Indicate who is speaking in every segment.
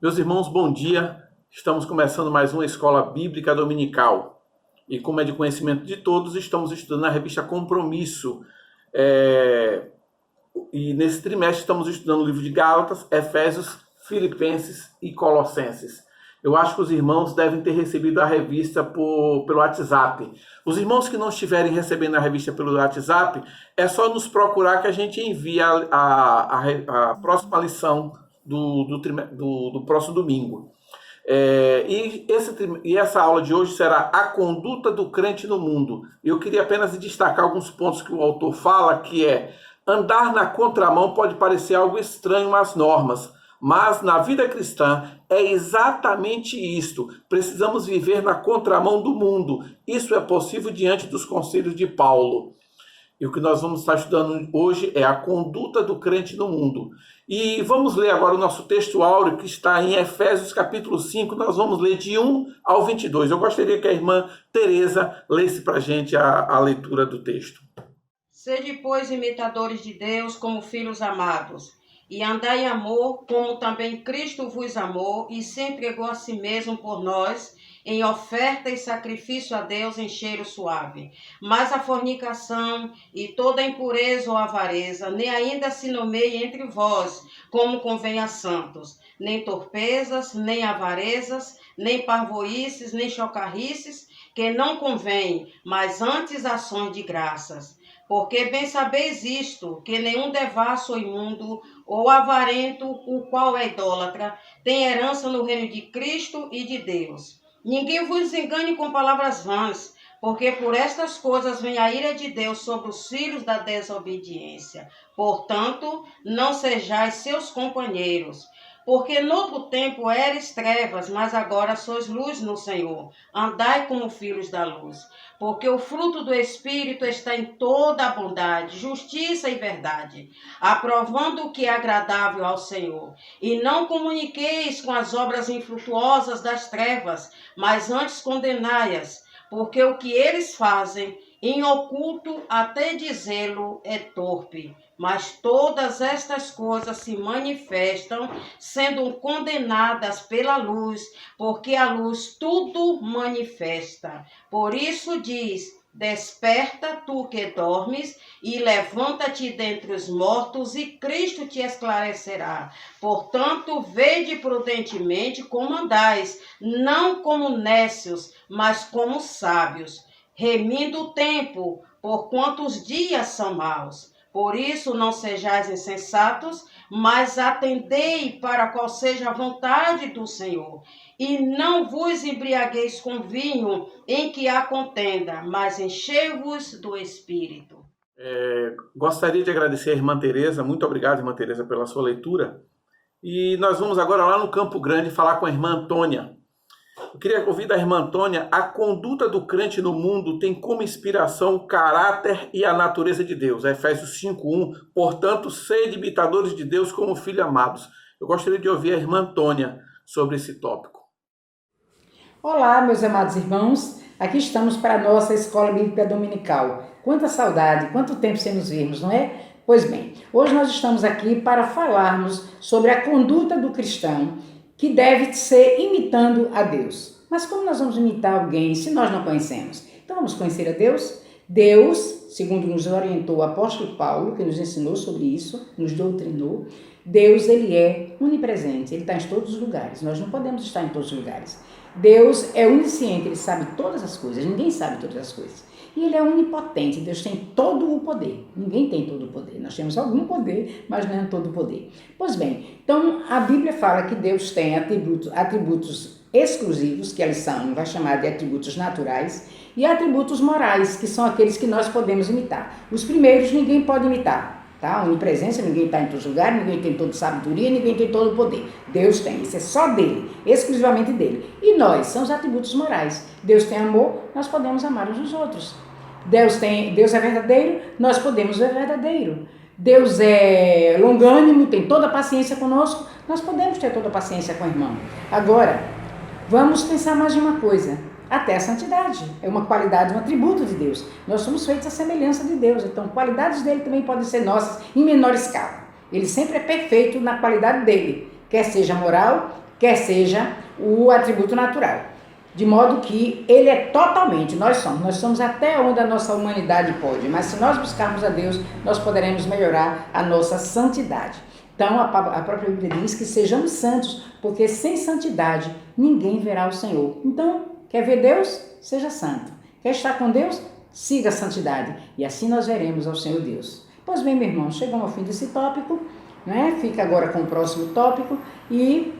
Speaker 1: Meus irmãos, bom dia. Estamos começando mais uma escola bíblica dominical. E como é de conhecimento de todos, estamos estudando a revista Compromisso. E nesse trimestre estamos estudando o livro de Gálatas, Efésios, Filipenses e Colossenses. Eu acho que os irmãos devem ter recebido a revista pelo WhatsApp. Os irmãos que não estiverem recebendo a revista pelo WhatsApp, é só nos procurar que a gente envia a próxima lição do próximo domingo. E essa aula de hoje será a conduta do crente no mundo. Eu queria apenas destacar alguns pontos que o autor fala, que é: andar na contramão pode parecer algo estranho às normas, mas na vida cristã é exatamente isto. Precisamos viver na contramão do mundo. Isso é possível diante dos conselhos de Paulo. E o que nós vamos estar estudando hoje é a conduta do crente no mundo. E vamos ler agora o nosso texto áureo, que está em Efésios capítulo 5. Nós vamos ler de 1 ao 22. Eu gostaria que a irmã Tereza lesse para a gente a leitura do texto.
Speaker 2: Sede, pois, imitadores de Deus como filhos amados, e andai em amor, como também Cristo vos amou e se entregou a si mesmo por nós, em oferta e sacrifício a Deus em cheiro suave. Mas a fornicação e toda impureza ou avareza, nem ainda se nomeie entre vós, como convém a santos, nem torpezas, nem avarezas, nem parvoices, nem chocarrices, que não convém, mas antes ações de graças. Porque bem sabeis isto, que nenhum devasso ou imundo, ou avarento, o qual é idólatra, tem herança no reino de Cristo e de Deus. Ninguém vos engane com palavras vãs, porque por estas coisas vem a ira de Deus sobre os filhos da desobediência. Portanto, não sejais seus companheiros. Porque noutro tempo eres trevas, mas agora sois luz no Senhor. Andai como filhos da luz. Porque o fruto do Espírito está em toda a bondade, justiça e verdade, aprovando o que é agradável ao Senhor. E não comuniqueis com as obras infrutuosas das trevas, mas antes condenai-as, porque o que eles fazem em oculto, até dizê-lo, é torpe. Mas todas estas coisas se manifestam, sendo condenadas pela luz, porque a luz tudo manifesta. Por isso diz: desperta, tu que dormes, e levanta-te dentre os mortos, e Cristo te esclarecerá. Portanto, vede prudentemente como andais, não como nécios, mas como sábios, remindo o tempo, porquanto os dias são maus. Por isso não sejais insensatos, mas atendei para qual seja a vontade do Senhor. E não vos embriagueis com vinho em que há contenda, mas enchei-vos do Espírito.
Speaker 1: Gostaria de agradecer a irmã Tereza. Muito obrigado, irmã Tereza, pela sua leitura. E nós vamos agora lá no Campo Grande falar com a irmã Antônia. Eu queria ouvir da irmã Antônia: a conduta do crente no mundo tem como inspiração o caráter e a natureza de Deus. Efésios 5:1. Portanto, sede imitadores de Deus como filhos amados. Eu gostaria de ouvir a irmã Antônia sobre esse tópico.
Speaker 3: Olá, meus amados irmãos. Aqui estamos para a nossa Escola Bíblica Dominical. Quanta saudade, quanto tempo sem nos vermos, não é? Pois bem, hoje nós estamos aqui para falarmos sobre a conduta do cristão que deve ser imitando a Deus. Mas como nós vamos imitar alguém se nós não conhecemos? Então vamos conhecer a Deus? Deus, segundo nos orientou o apóstolo Paulo, que nos ensinou sobre isso, nos doutrinou, Deus, ele é onipresente, ele está em todos os lugares. Nós não podemos estar em todos os lugares. Deus é onisciente, ele sabe todas as coisas, ninguém sabe todas as coisas. E ele é onipotente, Deus tem todo o poder. Ninguém tem todo o poder, nós temos algum poder, mas não é todo o poder. Pois bem, então a Bíblia fala que Deus tem atributos exclusivos, que eles são, vai chamar de atributos naturais, e atributos morais, que são aqueles que nós podemos imitar. Os primeiros ninguém pode imitar, tá? A onipresença, ninguém está em todos os lugares, ninguém tem toda sabedoria, ninguém tem todo o poder. Deus tem, isso é só dele, exclusivamente dele. E nós, são os atributos morais. Deus tem amor, nós podemos amar uns aos outros. Deus é verdadeiro, nós podemos ser verdadeiro. Deus é longânimo, tem toda a paciência conosco, nós podemos ter toda a paciência com o irmão. Agora, vamos pensar mais de uma coisa. Até a santidade é uma qualidade, um atributo de Deus. Nós somos feitos à semelhança de Deus, então qualidades dele também podem ser nossas em menor escala. Ele sempre é perfeito na qualidade dele, quer seja moral, quer seja o atributo natural. De modo que ele é totalmente, nós somos até onde a nossa humanidade pode, mas se nós buscarmos a Deus, nós poderemos melhorar a nossa santidade. Então, a própria Bíblia diz que sejamos santos, porque sem santidade ninguém verá o Senhor. Então, quer ver Deus? Seja santo. Quer estar com Deus? Siga a santidade. E assim nós veremos ao Senhor Deus. Pois bem, meu irmão, chegamos ao fim desse tópico, né? Fica agora com o próximo tópico e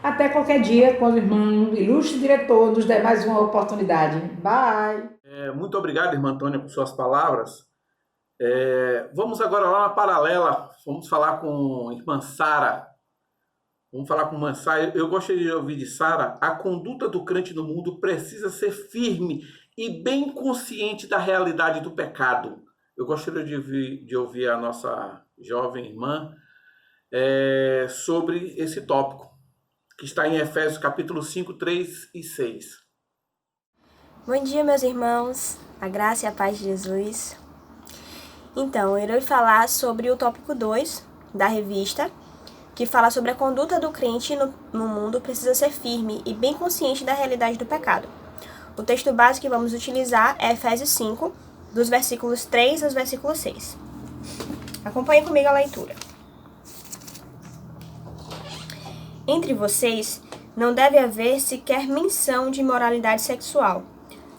Speaker 3: até qualquer dia, quando o irmão ilustre diretor nos der mais uma oportunidade. Bye!
Speaker 1: Muito obrigado, irmã Antônia, por suas palavras. Vamos agora lá na paralela, vamos falar com a irmã Sara. Vamos falar com a irmã Sara. Eu gostaria de ouvir de Sara: a conduta do crente no mundo precisa ser firme e bem consciente da realidade do pecado. Eu gostaria de ouvir a nossa jovem irmã sobre esse tópico, que está em Efésios capítulo 5, 3 e 6.
Speaker 4: Bom dia, meus irmãos, a graça e a paz de Jesus. Então, eu irei falar sobre o tópico 2 da revista, que fala sobre a conduta do crente no mundo precisa ser firme e bem consciente da realidade do pecado. O texto básico que vamos utilizar é Efésios 5, dos versículos 3 aos versículos 6. Acompanhe comigo a leitura. Entre vocês não deve haver sequer menção de imoralidade sexual,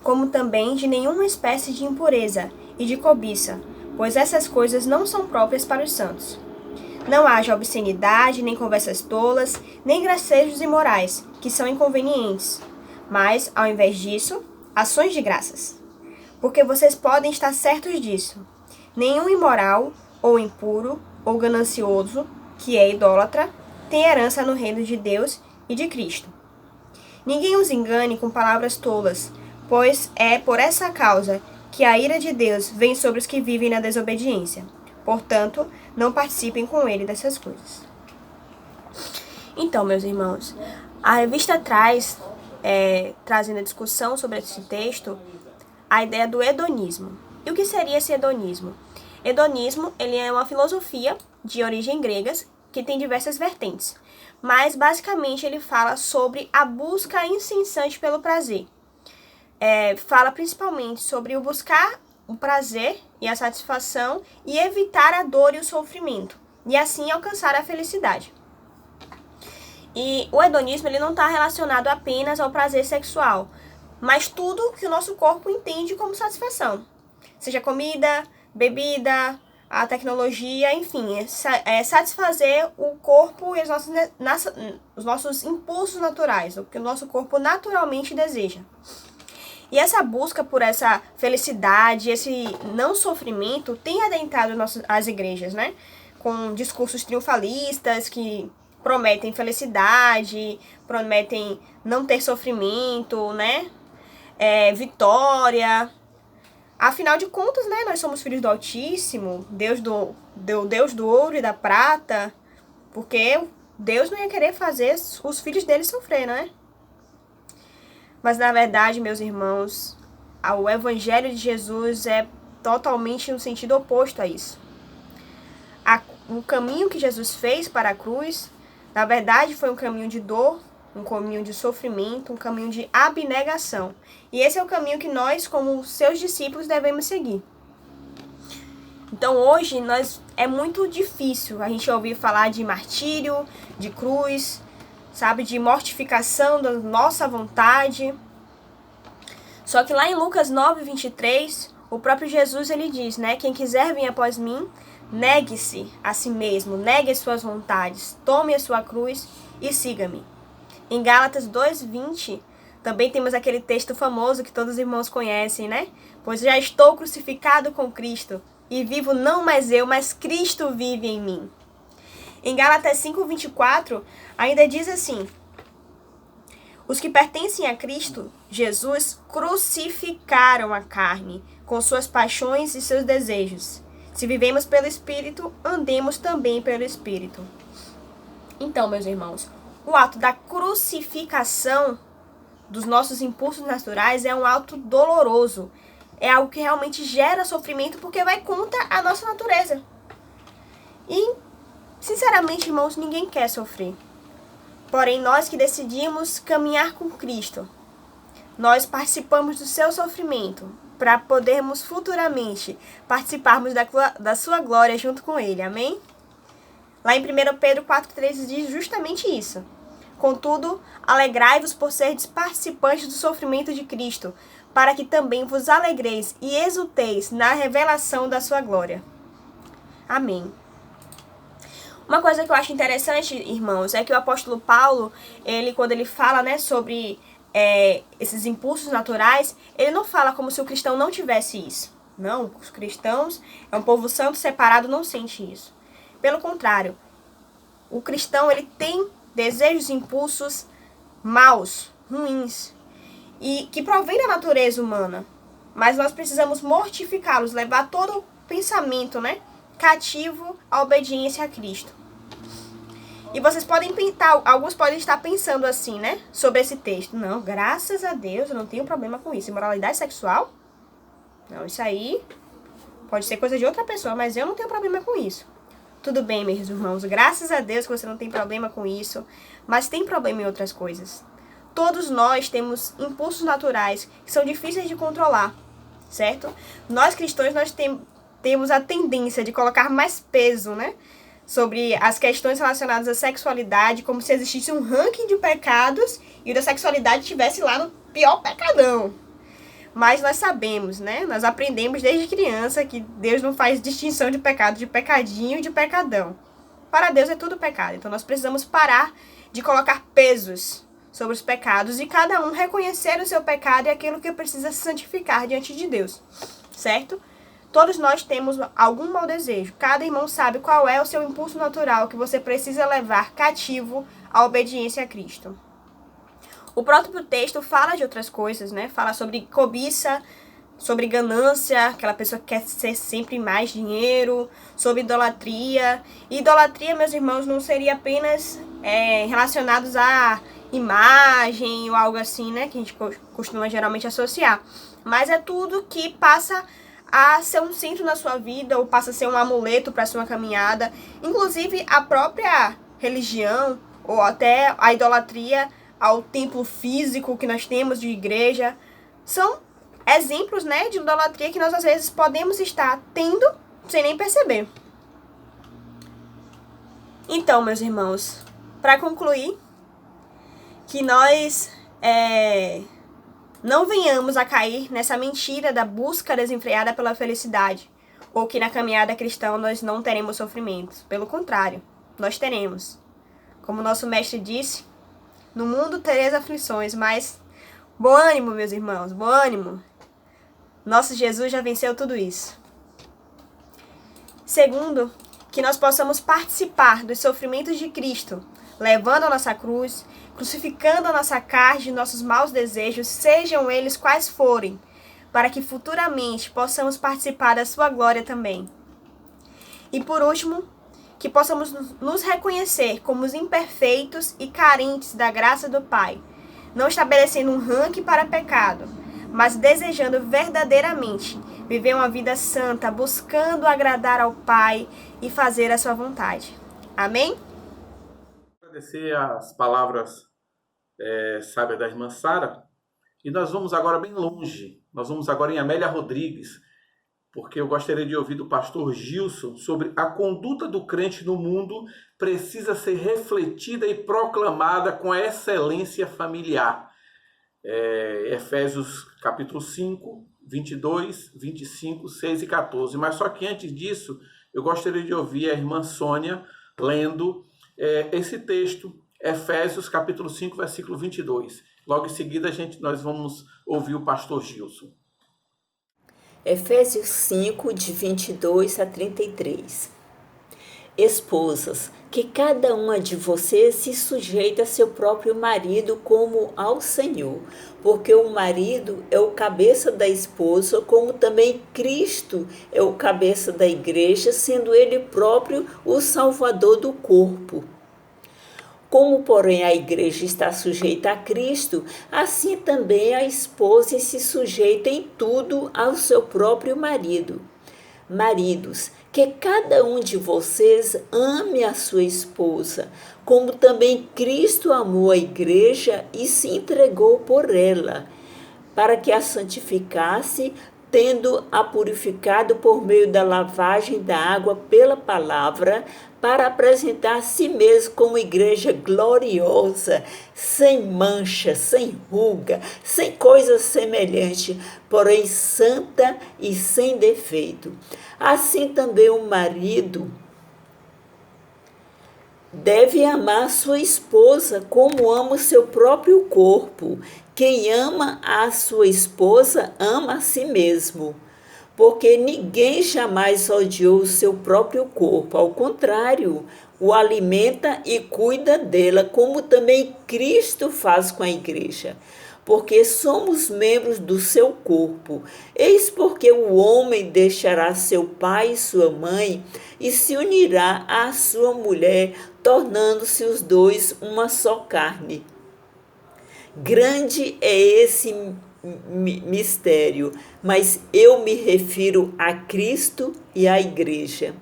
Speaker 4: como também de nenhuma espécie de impureza e de cobiça, pois essas coisas não são próprias para os santos. Não haja obscenidade, nem conversas tolas, nem gracejos imorais, que são inconvenientes, mas, ao invés disso, ações de graças. Porque vocês podem estar certos disso. Nenhum imoral, ou impuro, ou ganancioso, que é idólatra, tem herança no reino de Deus e de Cristo. Ninguém os engane com palavras tolas, pois é por essa causa que a ira de Deus vem sobre os que vivem na desobediência. Portanto, não participem com ele dessas coisas. Então, meus irmãos, a revista traz, trazendo a discussão sobre esse texto, a ideia do hedonismo. E o que seria esse hedonismo? Hedonismo, ele é uma filosofia de origem grega que tem diversas vertentes, mas basicamente ele fala sobre a busca incessante pelo prazer. Fala principalmente sobre o buscar o prazer e a satisfação e evitar a dor e o sofrimento, e assim alcançar a felicidade. E o hedonismo ele não está relacionado apenas ao prazer sexual, mas tudo que o nosso corpo entende como satisfação, seja comida, bebida, a tecnologia, enfim, satisfazer o corpo e os nossos impulsos naturais, o que o nosso corpo naturalmente deseja. E essa busca por essa felicidade, esse não sofrimento, tem adentrado as igrejas, né? Com discursos triunfalistas que prometem felicidade, prometem não ter sofrimento, né? Vitória. Afinal de contas, né? Nós somos filhos do Altíssimo, Deus do ouro e da prata, porque Deus não ia querer fazer os filhos dele sofrer, né? Mas, na verdade, meus irmãos, o Evangelho de Jesus é totalmente no sentido oposto a isso. O caminho que Jesus fez para a cruz, na verdade, foi um caminho de dor, um caminho de sofrimento, um caminho de abnegação. E esse é o caminho que nós, como seus discípulos, devemos seguir. Então, hoje, é muito difícil a gente ouvir falar de martírio, de cruz, sabe, de mortificação da nossa vontade. Só que lá em Lucas 9, 23, o próprio Jesus ele diz, né? Quem quiser vir após mim, negue-se a si mesmo, negue as suas vontades, tome a sua cruz e siga-me. Em Gálatas 2, 20, também temos aquele texto famoso que todos os irmãos conhecem, né? Pois já estou crucificado com Cristo, e vivo não mais eu, mas Cristo vive em mim. Em Gálatas 5, 24, ainda diz assim: os que pertencem a Cristo, Jesus, crucificaram a carne, com suas paixões e seus desejos. Se vivemos pelo Espírito, andemos também pelo Espírito. Então, meus irmãos, o ato da crucificação dos nossos impulsos naturais é um ato doloroso. É algo que realmente gera sofrimento porque vai contra a nossa natureza. E, sinceramente, irmãos, ninguém quer sofrer. Porém, nós que decidimos caminhar com Cristo, nós participamos do seu sofrimento para podermos futuramente participarmos da sua glória junto com Ele. Amém? Lá em 1 Pedro 4,13 diz justamente isso. Contudo, alegrai-vos por seres participantes do sofrimento de Cristo, para que também vos alegreis e exulteis na revelação da sua glória. Amém. Uma coisa que eu acho interessante, irmãos, é que o apóstolo Paulo, quando ele fala, né, sobre esses impulsos naturais, ele não fala como se o cristão não tivesse isso. Não, os cristãos, é um povo santo separado, não sente isso. Pelo contrário, o cristão, ele tem desejos e impulsos maus, ruins, e que provém da natureza humana. Mas nós precisamos mortificá-los, levar todo o pensamento, né, cativo à obediência a Cristo. E vocês podem pensar, alguns podem estar pensando assim, né, sobre esse texto. Não, graças a Deus, eu não tenho problema com isso. Imoralidade sexual? Não, isso aí pode ser coisa de outra pessoa, mas eu não tenho problema com isso. Tudo bem, meus irmãos, graças a Deus que você não tem problema com isso, mas tem problema em outras coisas. Todos nós temos impulsos naturais que são difíceis de controlar, certo? Nós cristãos, nós temos a tendência de colocar mais peso, né, sobre as questões relacionadas à sexualidade, como se existisse um ranking de pecados e o da sexualidade estivesse lá no pior pecadão. Mas nós sabemos, né, nós aprendemos desde criança que Deus não faz distinção de pecado, de pecadinho e de pecadão. Para Deus é tudo pecado, então nós precisamos parar de colocar pesos sobre os pecados e cada um reconhecer o seu pecado e aquilo que precisa se santificar diante de Deus, certo? Todos nós temos algum mau desejo. Cada irmão sabe qual é o seu impulso natural que você precisa levar cativo à obediência a Cristo. O próprio texto fala de outras coisas, né? Fala sobre cobiça, sobre ganância, aquela pessoa que quer ser sempre mais dinheiro, sobre idolatria. E idolatria, meus irmãos, não seria apenas relacionados à imagem ou algo assim, né? Que a gente costuma geralmente associar. Mas é tudo que passa a ser um centro na sua vida ou passa a ser um amuleto para a sua caminhada. Inclusive a própria religião ou até a idolatria ao templo físico que nós temos de igreja são exemplos, né, de idolatria que nós às vezes podemos estar tendo sem nem perceber. Então, meus irmãos, para concluir, que nós não venhamos a cair nessa mentira da busca desenfreada pela felicidade, ou que na caminhada cristã nós não teremos sofrimentos. Pelo contrário, nós teremos. Como nosso mestre disse, no mundo tereis aflições, mas bom ânimo, meus irmãos, bom ânimo. Nosso Jesus já venceu tudo isso. Segundo, que nós possamos participar dos sofrimentos de Cristo, levando a nossa cruz, crucificando a nossa carne e nossos maus desejos, sejam eles quais forem, para que futuramente possamos participar da sua glória também. E por último, que possamos nos reconhecer como os imperfeitos e carentes da graça do Pai, não estabelecendo um ranking para pecado, mas desejando verdadeiramente viver uma vida santa, buscando agradar ao Pai e fazer a sua vontade. Amém?
Speaker 1: Agradecer as palavras sábias da irmã Sara. E nós vamos agora bem longe. Nós vamos agora em Amélia Rodrigues, porque eu gostaria de ouvir do pastor Gilson sobre a conduta do crente no mundo precisa ser refletida e proclamada com a excelência familiar. Efésios capítulo 5, 22, 25, 6 e 14. Mas só que antes disso, eu gostaria de ouvir a irmã Sônia lendo esse texto, Efésios capítulo 5, versículo 22. Logo em seguida, nós vamos ouvir o pastor Gilson.
Speaker 5: Efésios 5, de 22 a 33. Esposas, que cada uma de vocês se sujeite a seu próprio marido como ao Senhor, porque o marido é o cabeça da esposa, como também Cristo é o cabeça da igreja, sendo ele próprio o salvador do corpo. Como, porém, a igreja está sujeita a Cristo, assim também a esposa se sujeita em tudo ao seu próprio marido. Maridos, que cada um de vocês ame a sua esposa, como também Cristo amou a igreja e se entregou por ela, para que a santificasse, tendo-a purificado por meio da lavagem da água pela palavra, para apresentar a si mesmo como igreja gloriosa, sem mancha, sem ruga, sem coisa semelhante, porém santa e sem defeito. Assim também o marido deve amar sua esposa como ama o seu próprio corpo. Quem ama a sua esposa ama a si mesmo, porque ninguém jamais odiou o seu próprio corpo. Ao contrário, o alimenta e cuida dela, como também Cristo faz com a igreja, porque somos membros do seu corpo. Eis porque o homem deixará seu pai e sua mãe e se unirá à sua mulher, tornando-se os dois uma só carne. Grande é esse mistério, mas eu me refiro a Cristo e à igreja.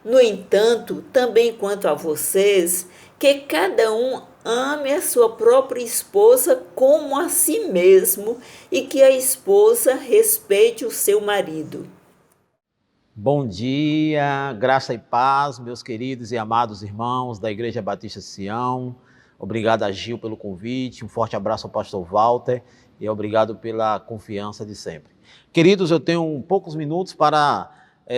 Speaker 5: No entanto, também quanto a vocês, que cada um ame a sua própria esposa como a si mesmo e que a esposa respeite o seu marido.
Speaker 6: Bom dia, graça e paz, meus queridos e amados irmãos da Igreja Batista Sião. Obrigado a Gil pelo convite, um forte abraço ao pastor Walter e obrigado pela confiança de sempre. Queridos, eu tenho poucos minutos para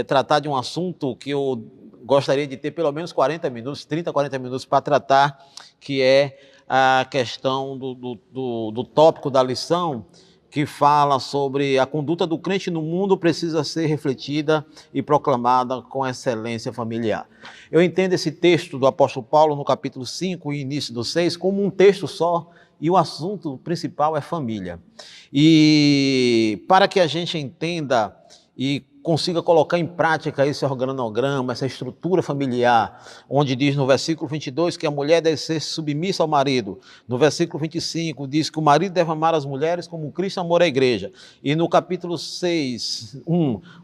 Speaker 6: tratar de um assunto que eu gostaria de ter pelo menos 40 minutos, 30, 40 minutos para tratar, que é a questão do tópico da lição, que fala sobre a conduta do crente no mundo precisa ser refletida e proclamada com excelência familiar. Eu entendo esse texto do apóstolo Paulo no capítulo 5 e início do 6 como um texto só, e o assunto principal é família. E para que a gente entenda e consiga colocar em prática esse organograma, essa estrutura familiar, onde diz no versículo 22 que a mulher deve ser submissa ao marido, no versículo 25 diz que o marido deve amar as mulheres como Cristo amou a igreja, e no capítulo 6,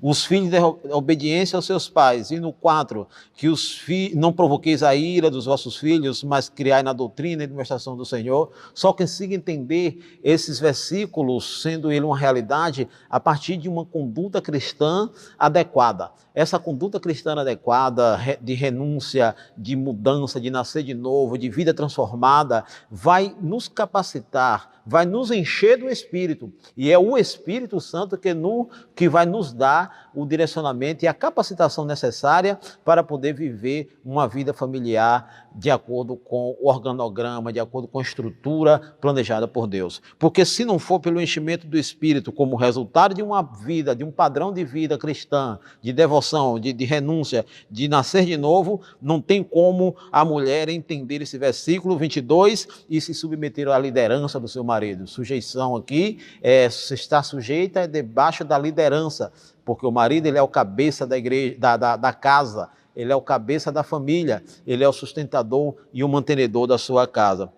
Speaker 6: os filhos devem obediência aos seus pais, e no 4, que não provoqueis a ira dos vossos filhos, mas criai na doutrina e demonstração do Senhor. Só consiga entender esses versículos, sendo ele uma realidade, a partir de uma conduta cristã adequada. Essa conduta cristã adequada, de renúncia, de mudança, de nascer de novo, de vida transformada, vai nos capacitar, vai nos encher do Espírito. E é o Espírito Santo que vai nos dar o direcionamento e a capacitação necessária para poder viver uma vida familiar de acordo com o organograma, de acordo com a estrutura planejada por Deus. Porque se não for pelo enchimento do Espírito como resultado de uma vida, de um padrão de vida cristã, de devoção, de renúncia, de nascer de novo, não tem como a mulher entender esse versículo 22 e se submeter à liderança do seu marido. Sujeição aqui está sujeita debaixo da liderança, porque o marido ele é o cabeça da igreja, da casa, ele é o cabeça da família, ele é o sustentador e o mantenedor da sua casa.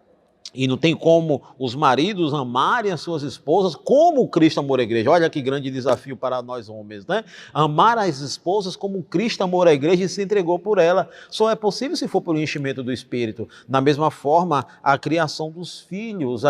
Speaker 6: E não tem como os maridos amarem as suas esposas como Cristo amou a igreja. Olha que grande desafio para nós homens, né? Amar as esposas como Cristo amou a igreja e se entregou por ela. Só é possível se for por enchimento do Espírito. Da mesma forma, a criação dos filhos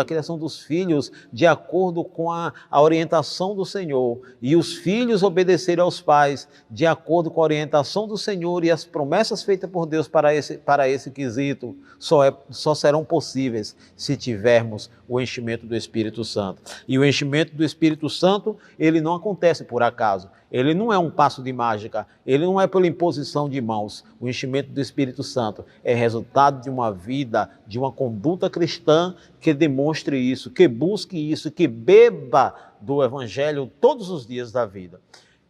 Speaker 6: de acordo com a orientação do Senhor. E os filhos obedecerem aos pais de acordo com a orientação do Senhor e as promessas feitas por Deus para esse quesito só serão possíveis se tivermos o enchimento do Espírito Santo. E o enchimento do Espírito Santo, ele não acontece por acaso. Ele não é um passo de mágica, ele não é pela imposição de mãos. O enchimento do Espírito Santo é resultado de uma vida, de uma conduta cristã que demonstre isso, que busque isso, que beba do Evangelho todos os dias da vida.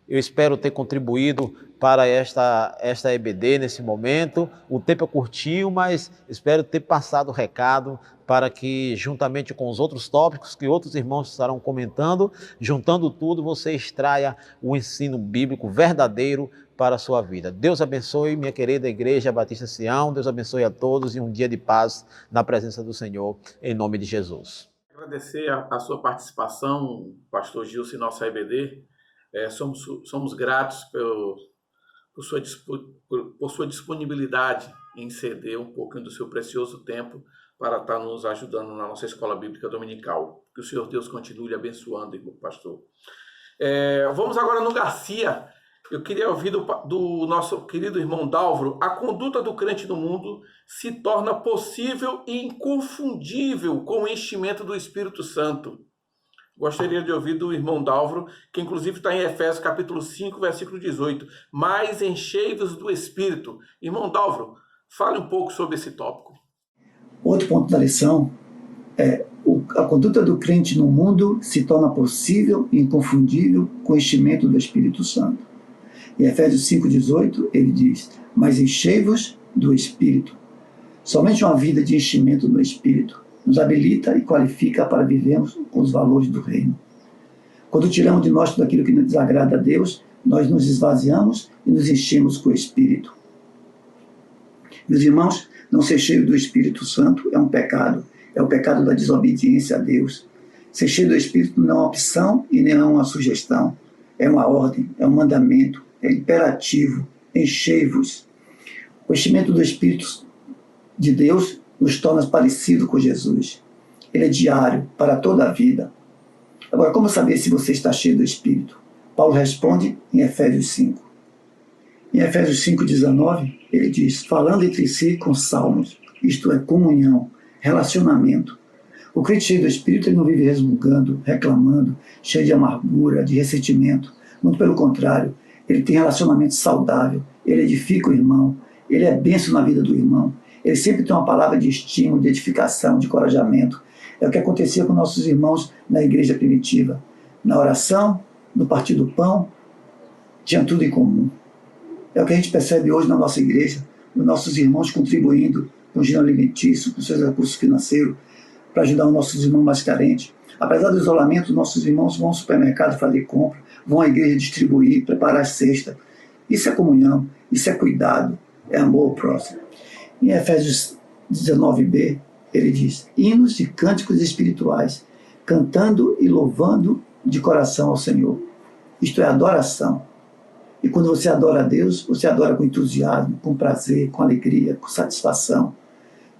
Speaker 6: Eu espero ter contribuído para esta EBD nesse momento. O tempo é curtinho, mas espero ter passado o recado para que, juntamente com os outros tópicos que outros irmãos estarão comentando, juntando tudo, você extraia o ensino bíblico verdadeiro para a sua vida. Deus abençoe, minha querida Igreja Batista Sião. Deus abençoe a todos e um dia de paz na presença do Senhor, em nome de Jesus.
Speaker 1: Agradecer a sua participação, pastor Gilson, em nossa EBD. Somos gratos por sua disponibilidade em ceder um pouquinho do seu precioso tempo para estar nos ajudando na nossa escola bíblica dominical. Que o Senhor Deus continue lhe abençoando, irmão pastor. Vamos agora no Garcia. Eu queria ouvir do nosso querido irmão Dálvaro. A conduta do crente no mundo se torna possível e inconfundível com o enchimento do Espírito Santo. Gostaria de ouvir do irmão Dálvaro, que inclusive está em Efésios capítulo 5, versículo 18. Mas enchei-vos do Espírito. Irmão Dálvaro, fale um pouco sobre esse tópico.
Speaker 7: Outro ponto da lição é a conduta do crente no mundo se torna possível e inconfundível com o enchimento do Espírito Santo. Em Efésios 5,18, ele diz: mas enchei-vos do Espírito. Somente uma vida de enchimento do Espírito nos habilita e qualifica para vivermos com os valores do reino. Quando tiramos de nós tudo aquilo que nos desagrada a Deus, nós nos esvaziamos e nos enchemos com o Espírito. Meus irmãos, não ser cheio do Espírito Santo é um pecado. É o pecado da desobediência a Deus. Ser cheio do Espírito não é uma opção e nem é uma sugestão. É uma ordem, é um mandamento, é imperativo. Enchei-vos. O enchimento do Espírito de Deus nos torna parecido com Jesus. Ele é diário, para toda a vida. Agora, como saber se você está cheio do Espírito? Paulo responde em Efésios 5. Em Efésios 5,19, ele diz: falando entre si com salmos, isto é, comunhão, relacionamento. O crente cheio do Espírito, ele não vive resmungando, reclamando, cheio de amargura, de ressentimento. Muito pelo contrário, ele tem relacionamento saudável, ele edifica o irmão, ele é bênção na vida do irmão, ele sempre tem uma palavra de estímulo, de edificação, de encorajamento. É o que acontecia com nossos irmãos na igreja primitiva. Na oração, no partir do pão, tinha tudo em comum. É o que a gente percebe hoje na nossa igreja, os nossos irmãos contribuindo com o gênero alimentício, com seus recursos financeiros, para ajudar os nossos irmãos mais carentes. Apesar do isolamento, nossos irmãos vão ao supermercado fazer compra, vão à igreja distribuir, preparar a cesta. Isso é comunhão, isso é cuidado, é amor ao próximo. Em Efésios 19b, ele diz: hinos e cânticos espirituais, cantando e louvando de coração ao Senhor. Isto é adoração. E quando você adora a Deus, você adora com entusiasmo, com prazer, com alegria, com satisfação.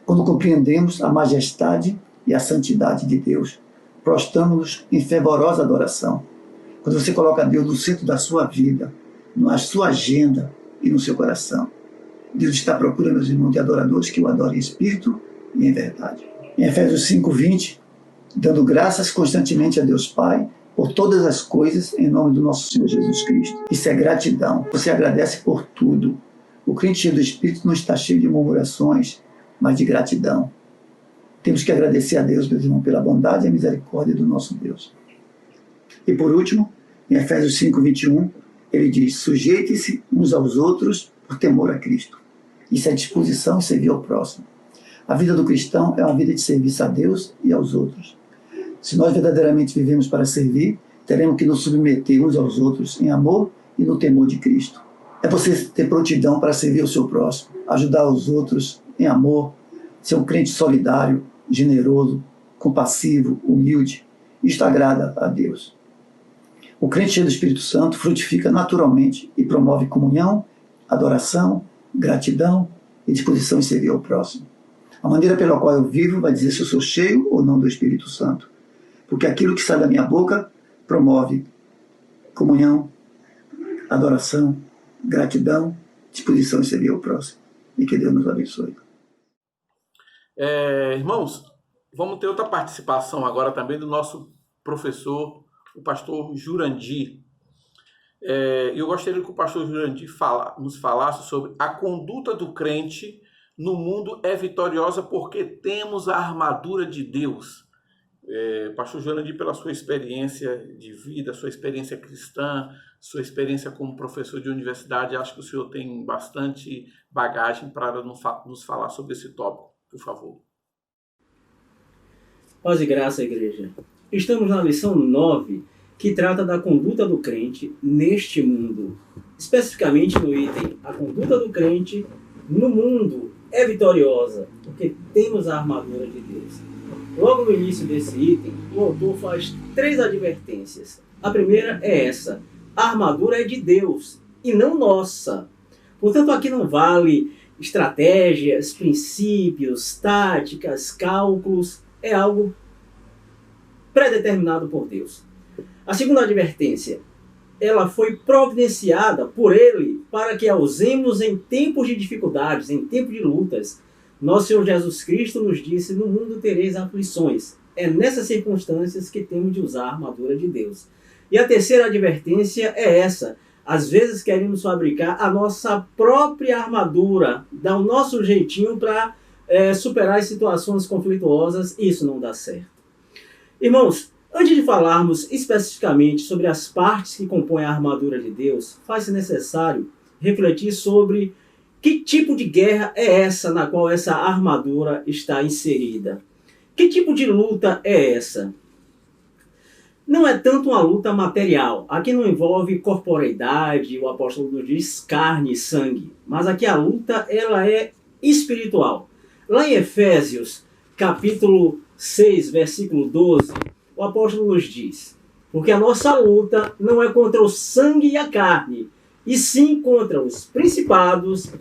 Speaker 7: Quando compreendemos a majestade e a santidade de Deus, prostramos-nos em fervorosa adoração. Quando você coloca Deus no centro da sua vida, na sua agenda e no seu coração. Deus está à procura, meus irmãos, de adoradores que o adorem em espírito e em verdade. Em Efésios 5,20, dando graças constantemente a Deus Pai por todas as coisas em nome do nosso Senhor Jesus Cristo. Isso é gratidão. Você agradece por tudo. O crente cheio do Espírito não está cheio de murmurações, mas de gratidão. Temos que agradecer a Deus, meus irmãos, pela bondade e a misericórdia do nosso Deus. E por último, em Efésios 5,21, ele diz: sujeite-se uns aos outros por temor a Cristo. Isso é disposição e servir ao próximo. A vida do cristão é uma vida de serviço a Deus e aos outros. Se nós verdadeiramente vivemos para servir, teremos que nos submeter uns aos outros em amor e no temor de Cristo. É você ter prontidão para servir o seu próximo, ajudar os outros em amor, ser um crente solidário, generoso, compassivo, humilde. Isto agrada a Deus. O crente cheio do Espírito Santo frutifica naturalmente e promove comunhão, adoração, gratidão e disposição em servir ao próximo. A maneira pela qual eu vivo vai dizer se eu sou cheio ou não do Espírito Santo. Porque aquilo que sai da minha boca promove comunhão, adoração, gratidão, disposição em servir ao próximo. E que Deus nos abençoe.
Speaker 1: Irmãos, vamos ter outra participação agora também do nosso professor, o pastor Jurandir. Eu gostaria que o pastor Jurandir nos falasse sobre a conduta do crente no mundo é vitoriosa porque temos a armadura de Deus. Pastor Jurandir, pela sua experiência de vida, sua experiência cristã, sua experiência como professor de universidade, acho que o senhor tem bastante bagagem para nos falar sobre esse tópico, por favor.
Speaker 8: Paz e graça, igreja. Estamos na lição 9, que trata da conduta do crente neste mundo. Especificamente no item: a conduta do crente no mundo é vitoriosa, porque temos a armadura de Deus. Logo no início desse item, o autor faz 3 advertências. A primeira é essa: a armadura é de Deus e não nossa. Portanto, aqui não vale estratégias, princípios, táticas, cálculos. É algo predeterminado por Deus. A segunda advertência, ela foi providenciada por Ele para que a usemos em tempos de dificuldades, em tempos de lutas. Nosso Senhor Jesus Cristo nos disse: no mundo tereis aflições. É nessas circunstâncias que temos de usar a armadura de Deus. E a terceira advertência é essa. Às vezes queremos fabricar a nossa própria armadura, dar o nosso jeitinho para superar as situações conflituosas, e isso não dá certo. Irmãos, antes de falarmos especificamente sobre as partes que compõem a armadura de Deus, faz-se necessário refletir sobre que tipo de guerra é essa na qual essa armadura está inserida. Que tipo de luta é essa? Não é tanto uma luta material. Aqui não envolve corporeidade, o apóstolo nos diz carne e sangue. Mas aqui a luta ela é espiritual. Lá em Efésios, capítulo 6, versículo 12, o apóstolo nos diz: porque a nossa luta não é contra o sangue e a carne, e sim contra os principados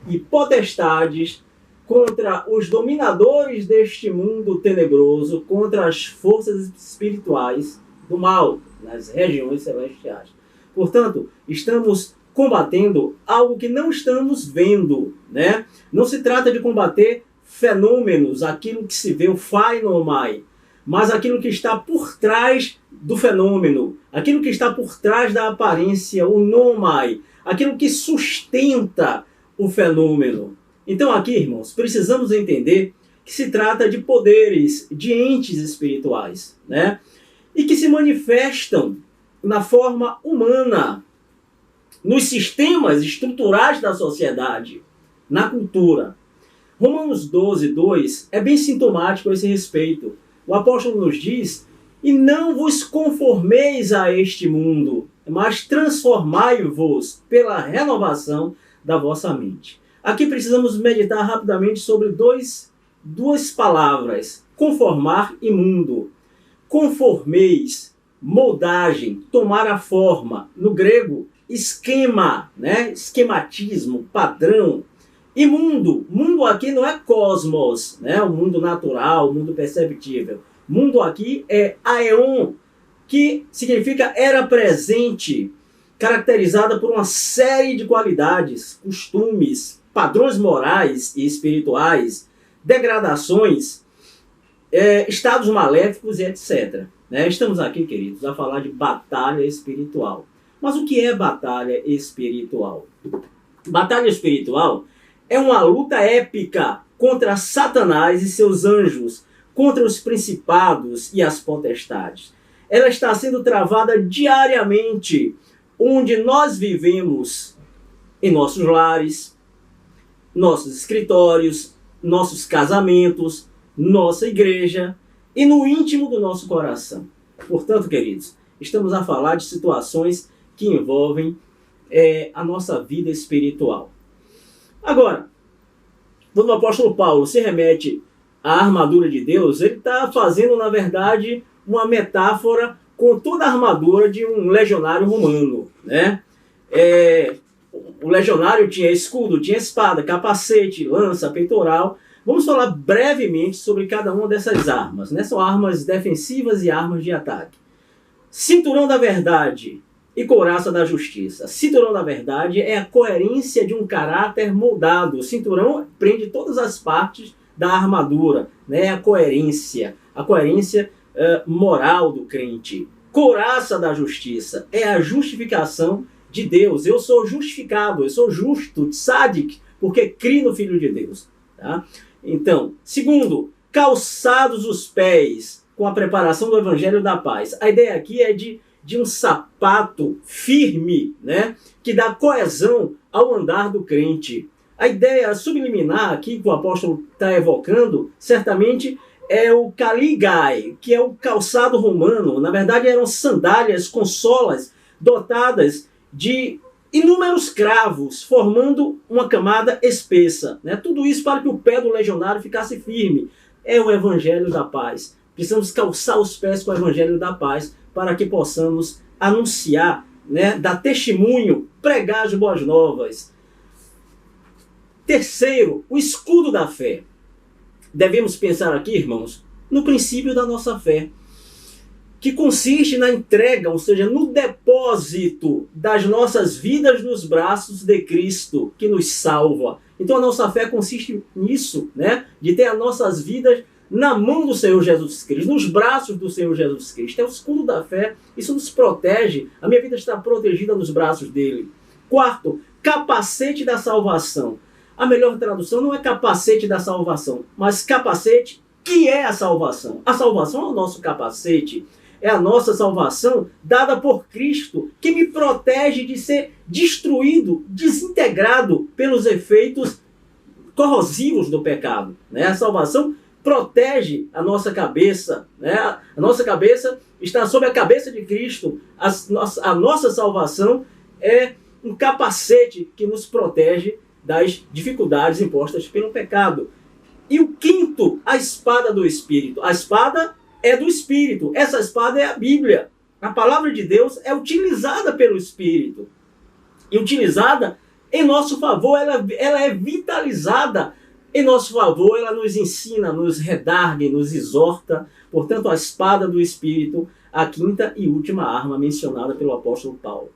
Speaker 8: e potestades, contra os dominadores deste mundo tenebroso, contra as forças espirituais do mal nas regiões celestiais. Portanto, estamos combatendo algo que não estamos vendo, né? Não se trata de combater fenômenos, aquilo que se vê, o phainomai, mas aquilo que está por trás do fenômeno, aquilo que está por trás da aparência, o nomai, aquilo que sustenta o fenômeno. Então aqui, irmãos, precisamos entender que se trata de poderes, de entes espirituais, né? E que se manifestam na forma humana, nos sistemas estruturais da sociedade, na cultura. Romanos 12, 2 é bem sintomático a esse respeito. O apóstolo nos diz: e não vos conformeis a este mundo, mas transformai-vos pela renovação da vossa mente. Aqui precisamos meditar rapidamente sobre duas palavras: conformar e mundo. Conformeis, moldagem, tomar a forma. No grego, esquema, né? Esquematismo, padrão. E mundo. Mundo aqui não é cosmos, né? O mundo natural, o mundo perceptível. Mundo aqui é aeon, que significa era presente, caracterizada por uma série de qualidades, costumes, padrões morais e espirituais, degradações, estados maléficos e etc. Né? Estamos aqui, queridos, a falar de batalha espiritual. Mas o que é batalha espiritual? Batalha espiritual é uma luta épica contra Satanás e seus anjos, contra os principados e as potestades. Ela está sendo travada diariamente, onde nós vivemos, em nossos lares, nossos escritórios, nossos casamentos, nossa igreja e no íntimo do nosso coração. Portanto, queridos, estamos a falar de situações que envolvem a nossa vida espiritual. Agora, quando o apóstolo Paulo se remete à armadura de Deus, ele está fazendo, na verdade, uma metáfora com toda a armadura de um legionário romano, né? O legionário tinha escudo, tinha espada, capacete, lança, peitoral. Vamos falar brevemente sobre cada uma dessas armas, né? São armas defensivas e armas de ataque. Cinturão da verdade e couraça da justiça. Cinturão da verdade é a coerência de um caráter moldado. O cinturão prende todas as partes da armadura, né? A coerência moral do crente. Couraça da justiça é a justificação de Deus. Eu sou justificado, eu sou justo, tzadik, porque crio no Filho de Deus. Tá? Então, segundo, calçados os pés com a preparação do Evangelho da Paz. A ideia aqui é de um sapato firme, né, que dá coesão ao andar do crente. A ideia subliminar aqui que o apóstolo está evocando, certamente, é o caligai, que é o calçado romano. Na verdade, eram sandálias com solas dotadas de inúmeros cravos, formando uma camada espessa. Né? Tudo isso para que o pé do legionário ficasse firme. É o Evangelho da Paz. Precisamos calçar os pés com o Evangelho da Paz para que possamos anunciar, né, dar testemunho, pregar as boas novas. Terceiro, o escudo da fé. Devemos pensar aqui, irmãos, no princípio da nossa fé, que consiste na entrega, ou seja, no depósito das nossas vidas nos braços de Cristo, que nos salva. Então a nossa fé consiste nisso, né? De ter as nossas vidas na mão do Senhor Jesus Cristo, nos braços do Senhor Jesus Cristo. É o escudo da fé, isso nos protege, a minha vida está protegida nos braços dele. Quarto, capacete da salvação. A melhor tradução não é capacete da salvação, mas capacete que é a salvação. A salvação é o nosso capacete, é a nossa salvação dada por Cristo, que me protege de ser destruído, desintegrado pelos efeitos corrosivos do pecado. Né? A salvação protege a nossa cabeça. Né? A nossa cabeça está sob a cabeça de Cristo. A nossa salvação é um capacete que nos protege das dificuldades impostas pelo pecado. E o quinto, a espada do Espírito. A espada é do Espírito. Essa espada é a Bíblia. A palavra de Deus é utilizada pelo Espírito. E utilizada em nosso favor, ela é vitalizada em nosso favor, ela nos ensina, nos redargue, nos exorta. Portanto, a espada do Espírito, a quinta e última arma mencionada pelo apóstolo Paulo.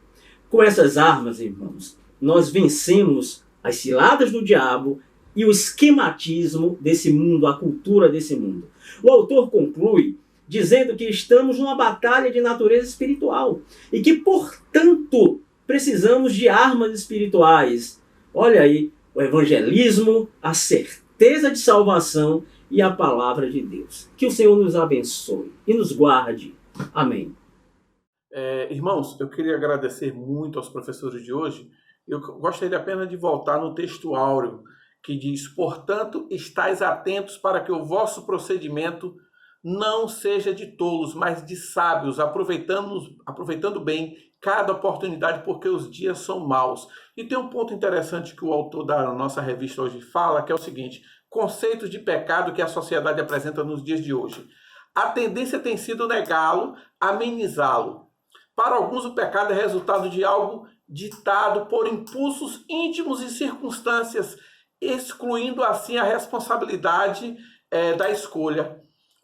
Speaker 8: Com essas armas, irmãos, nós vencemos as ciladas do diabo e o esquematismo desse mundo, a cultura desse mundo. O autor conclui dizendo que estamos numa batalha de natureza espiritual e que, portanto, precisamos de armas espirituais. Olha aí, o evangelismo, a certeza de salvação e a palavra de Deus. Que o Senhor nos abençoe e nos guarde. Amém.
Speaker 1: Irmãos, eu queria agradecer muito aos professores de hoje. Eu gostaria apenas de voltar no texto áureo, que diz: portanto, estais atentos para que o vosso procedimento não seja de tolos, mas de sábios, aproveitando bem cada oportunidade, porque os dias são maus. E tem um ponto interessante que o autor da nossa revista hoje fala, que é o seguinte: conceitos de pecado que a sociedade apresenta nos dias de hoje. A tendência tem sido negá-lo, amenizá-lo. Para alguns, o pecado é resultado de algo ditado por impulsos íntimos e circunstâncias, excluindo assim a responsabilidade da escolha.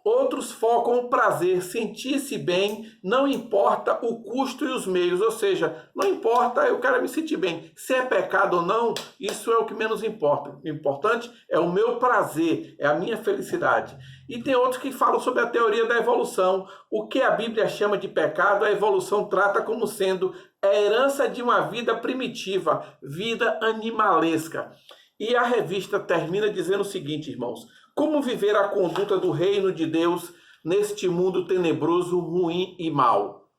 Speaker 1: Outros focam o prazer, sentir-se bem, não importa o custo e os meios, ou seja, não importa, eu quero me sentir bem. Se é pecado ou não, isso é o que menos importa. O importante é o meu prazer, é a minha felicidade. E tem outros que falam sobre a teoria da evolução. O que a Bíblia chama de pecado, a evolução trata como sendo a herança de uma vida primitiva, vida animalesca. E a revista termina dizendo o seguinte, irmãos: como viver a conduta do reino de Deus neste mundo tenebroso, ruim e mau?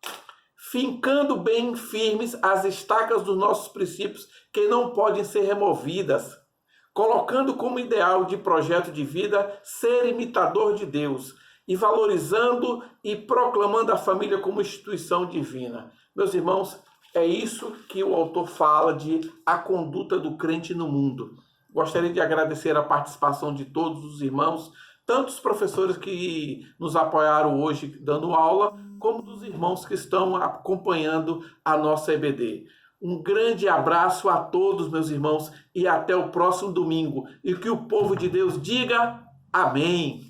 Speaker 1: Fincando bem firmes as estacas dos nossos princípios que não podem ser removidas, colocando como ideal de projeto de vida ser imitador de Deus e valorizando e proclamando a família como instituição divina. Meus irmãos, é isso que o autor fala de a conduta do crente no mundo. Gostaria de agradecer a participação de todos os irmãos, tanto os professores que nos apoiaram hoje dando aula, como dos irmãos que estão acompanhando a nossa EBD. Um grande abraço a todos, meus irmãos, e até o próximo domingo. E que o povo de Deus diga amém.